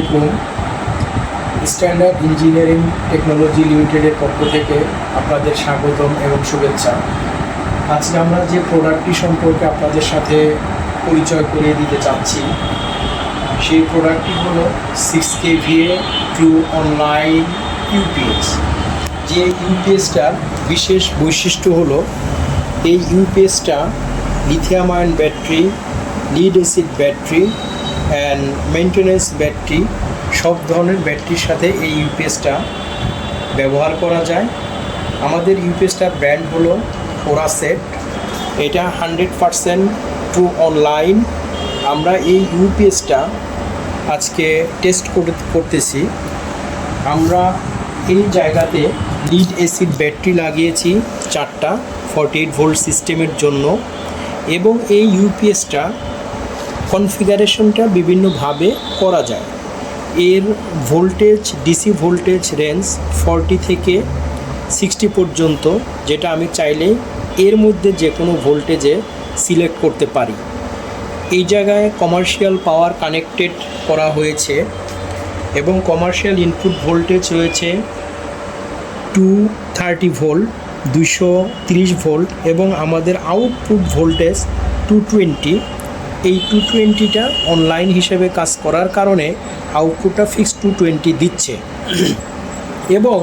আসসালামু standard engineering technology লিমিটেডের পক্ষ থেকে আপনাদের স্বাগতম এবং শুভেচ্ছা। আজকে আমরা যে প্রোডাক্টটি সম্পর্কে আপনাদের সাথে পরিচয় করিয়ে দিতে চাচ্ছি, সেই প্রোডাক্টটি হলো 6kVA ট্রু অনলাইন ইউপিএস। যে ইউপিএসটার বিশেষ বৈশিষ্ট্য হলো এই ইউপিএসটা lithium ion battery, lead acid battery and maintenance battery, সব ধরনের ব্যাটারির সাথে এই ইউপিএসটা ব্যবহার করা যায়। আমাদের ইউপিএসটার ব্র্যান্ড হলো ওরাসেট। এটা 100% ট্রু অনলাইন। আমরা এই ইউপিএসটা আজকে টেস্ট করতেছি। আমরা এই জায়গাতে লিড অ্যাসিড ব্যাটারি লাগিয়েছি 4টা 48 ভোল্ট সিস্টেমের জন্য, এবং এই ইউপিএসটা কনফিগারেশনটা বিভিন্নভাবে করা যায়। এর ভোল্টেজ, ডিসি ভোল্টেজ রেঞ্জ 40 থেকে 60 পর্যন্ত, যেটা আমি চাইলে এর মধ্যে যে কোনো ভোল্টেজে সিলেক্ট করতে পারি। এই জায়গায় কমার্শিয়াল পাওয়ার কানেক্টেড করা হয়েছে এবং কমার্শিয়াল ইনপুট ভোল্টেজ রয়েছে 230 ভোল্ট, 230 ভোল্ট, এবং আমাদের আউটপুট ভোল্টেজ 220। এই 220টা অনলাইন হিসেবে কাজ করার কারণে আউটপুটটা ফিক্স 220 দিচ্ছে। এবং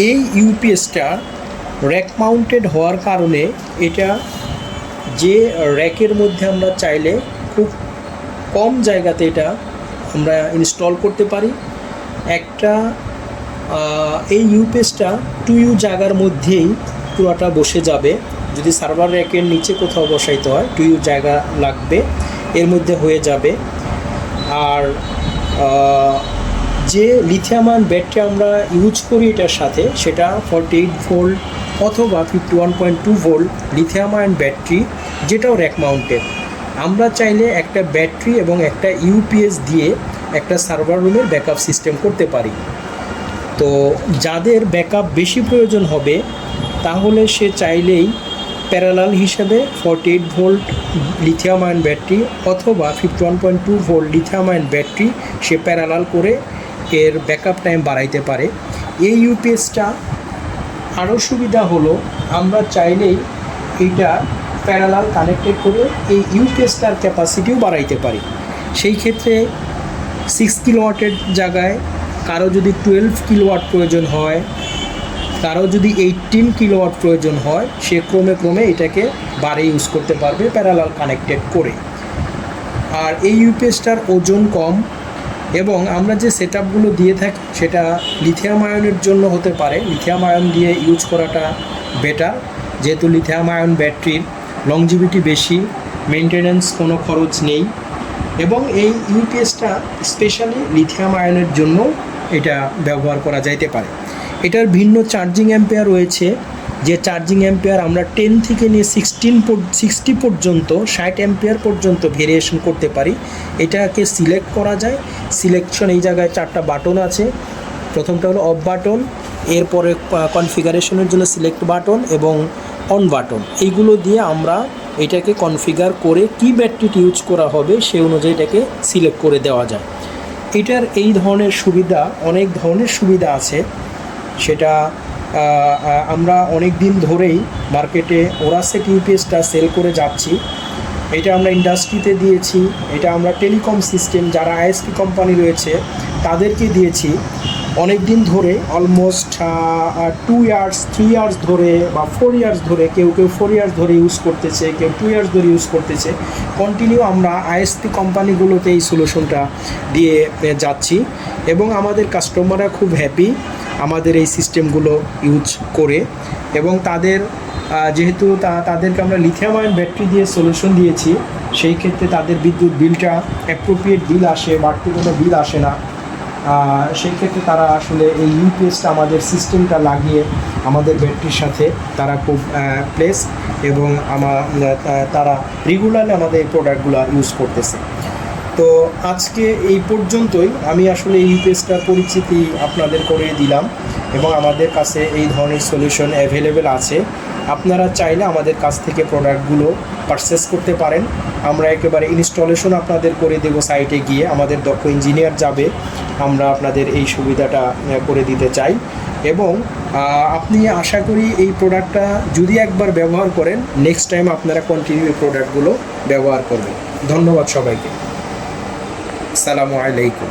এই ইউপিএসটা র্যাক মাউন্টেড হওয়ার কারণে এটা যে র্যাকের মধ্যে আমরা চাইলে খুব কম জায়গাতে এটা আমরা ইনস্টল করতে পারি। একটা এই ইউপিএসটা 2U জায়গার মধ্যেই পুরোটা বসে যাবে। যদি সার্ভার র্যাকের নিচে কোথাও বসাইতে হয় 2U জায়গা লাগবে, এর মধ্যে হয়ে যাবে। আর যে লিথিয়াম আয়ন ব্যাটারি আমরা ইউজ করি এটার সাথে, সেটা 48 ভোল্ট অথবা 51.2 ভোল্ট লিথিয়াম আয়ন ব্যাটারি, যেটাও র্যাক মাউন্টেড। আমরা চাইলে একটা ব্যাটারি এবং একটা ইউপিএস দিয়ে একটা সার্ভার রুমের ব্যাকআপ সিস্টেম করতে পারি। তো যাদের ব্যাকআপ বেশি প্রয়োজন হবে, তাহলে সে চাইলেই প্যারালাল হিসেবে 48 ভোল্ট লিথিয়াম আয়ন ব্যাটারি অথবা 51.2 ভোল্ট লিথিয়াম আয়ন ব্যাটারি সে প্যারালাল করে এর ব্যাকআপ টাইম বাড়াইতে পারে। এই ইউপিএসটা আরও সুবিধা হলো, আমরা চাইলেই এইটা প্যারালাল কানেক্টেড করে এই ইউপিএসটার ক্যাপাসিটিও বাড়াইতে পারি। সেই ক্ষেত্রে 6 কিলোওয়াটের জায়গায় কারো যদি 12 কিলোওয়াট প্রয়োজন হয়, কারো যদি 18 কিলোওয়াট প্রয়োজন হয়, সে ক্রমে এটাকে বাড়ে ইউজ করতে পারবে প্যারালাল কানেক্টেড করে। আর এই ইউপিএসটার ওজন কম, এবং আমরা যে সেটআপগুলো দিয়ে থাকি সেটা লিথিয়াম আয়নের জন্য হতে পারে। লিথিয়াম আয়ন দিয়ে ইউজ করাটা বেটার, যেহেতু লিথিয়াম আয়ন ব্যাটারির লংজিভিটি বেশি, মেনটেনেন্স কোনো খরচ নেই, এবং এই ইউপিএসটা স্পেশালি লিথিয়াম আয়নের জন্য এটা ব্যবহার করা যাইতে পারে। এটার ভিন্ন চার্জিং অ্যাম্পেয়ার রয়েছে, যে চার্জিং অ্যাম্পেয়ার আমরা 10 থেকে নিয়ে 60 পর্যন্ত 60 অ্যাম্পেয়ার পর্যন্ত ভেরিয়েশন করতে পারি। এটাকে সিলেক্ট করা যায়। সিলেকশন এই জায়গায় 4টা বাটন আছে। প্রথমটা হলো অফ বাটন, এরপরে কনফিগারেশনের জন্য সিলেক্ট বাটন এবং অন বাটন। এইগুলো দিয়ে আমরা এটাকে কনফিগার করে কি ব্যাটারিটি ইউজ করা হবে সেই অনুযায়ী এটাকে সিলেক্ট করে দেওয়া যায়। এটার এই ধরনের সুবিধা, অনেক ধরনের সুবিধা আছে। সেটা আমরা অনেক দিন ধরেই মার্কেটে ওরাসেট ইউপিএসটা সেল করে যাচ্ছি। এটা আমরা ইন্ডাস্ট্রিতে দিয়েছি, এটা আমরা টেলিকম সিস্টেম যারা আইএসপি কোম্পানি রয়েছে তাদেরকে দিয়েছি। অনেক দিন ধরে, অলমোস্ট 2 ইয়ার্স 3 ইয়ার্স ধরে বা 4 ইয়ার্স ধরে, কেউ 4 ইয়ার্স ধরে ইউজ করতেছে, কেউ 2 ইয়ার্স ধরে ইউজ করতেছে। কন্টিনিউ আমরা আইএসপি কোম্পানিগুলোতে এই সলিউশনটা দিয়ে যাচ্ছি, এবং আমাদের কাস্টমাররা খুব হ্যাপি আমাদের এই সিস্টেমগুলো ইউজ করে। এবং তাদের যেহেতু তাদেরকে আমরা লিথিয়াম আয়ন ব্যাটারি দিয়ে সলিউশন দিয়েছি, সেই ক্ষেত্রে তাদের বিদ্যুৎ বিলটা অ্যাপ্রোপ্রিয়েট বিল আসে, বাড়তি কোনো বিল আসে না। সেই ক্ষেত্রে তারা আসলে এই ইউপিএসটা আমাদের সিস্টেমটা লাগিয়ে আমাদের ব্যাটারির সাথে তারা খুব প্লেস, এবং তারা রেগুলারলি আমাদের এই প্রোডাক্টগুলো ইউজ করতেছে। তো আজকে এই পর্যন্তই। আমি আসলে এই ইউপিএসটার পরিচিতি আপনাদের করে দিলাম, এবং আমাদের কাছে এই ধরনের সলিউশন অ্যাভেলেবেল আছে। আপনারা চাইলে আমাদের কাছ থেকে প্রোডাক্টগুলো পারচেস করতে পারেন। আমরা একেবারে ইনস্টলেশন আপনাদের করে দেবো সাইটে গিয়ে, আমাদের দক্ষ ইঞ্জিনিয়ার যাবে, আমরা আপনাদের এই সুবিধাটা করে দিতে চাই। এবং আপনি আশা করি এই প্রোডাক্টটা যদি একবার ব্যবহার করেন, নেক্সট টাইম আপনারা কন্টিনিউ এই প্রোডাক্টগুলো ব্যবহার করবেন। ধন্যবাদ সবাইকে। আসসালামু আলাইকুম।